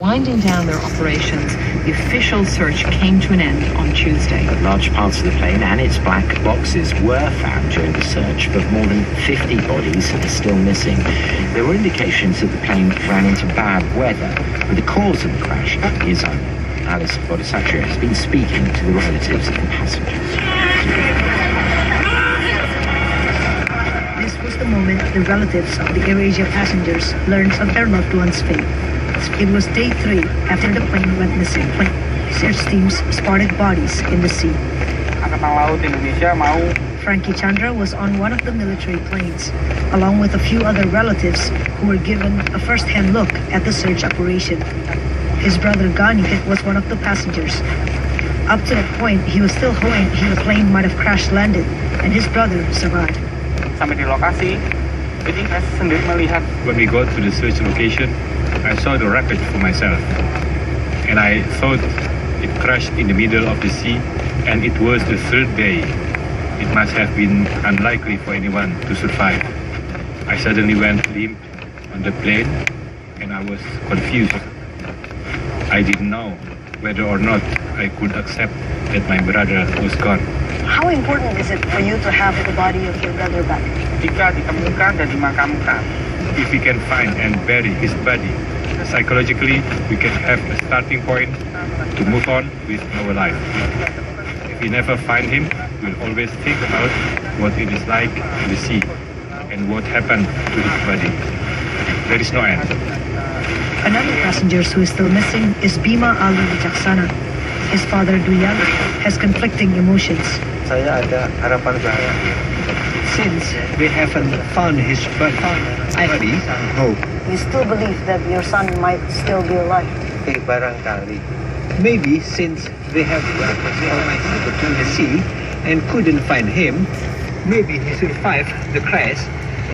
Winding down their operations, the official search came to an end on Tuesday. Large parts of the plane and its black boxes were found during the search, but more than 50 bodies are still missing. There were indications that the plane ran into bad weather, but the cause of the crash is unknown. Alice Bodhisatria has been speaking to the relatives of the passengers. This was the moment the relatives of the AirAsia passengers learned of their loved one's fate. It was day 3 after the plane went missing. Search teams spotted bodies in the sea. Frankie Chandra was on one of the military planes, along with a few other relatives who were given a first-hand look at the search operation. His brother Gani was one of the passengers. Up to that point, he was still hoping the plane might have crash-landed, and his brother survived. Sampai di lokasi, jadi saya sendiri melihat. When we got to the search location, I saw the wreckage for myself, and I thought it crashed in the middle of the sea, and it was the third day. It must have been unlikely for anyone to survive. I suddenly went limp on the plane, and I was confused. I didn't know whether or not I could accept that my brother was gone. How important is it for you to have the body of your brother back? Jika ditemukan dan dimakamkan, If we can find and bury his body, psychologically we can have a starting point to move on with our life. If we never find him, we'll always think about what it is like in the sea and what happened to his body. There is no end. Another passenger who is still missing is Bima Ali Wijaksana. His father Duyan has conflicting emotions. Saya ada harapan saya. Since we haven't found his body, I hope. You still believe that your son might still be alive? Barangkali. Maybe since we have to the sea and couldn't find him, maybe he survived the crash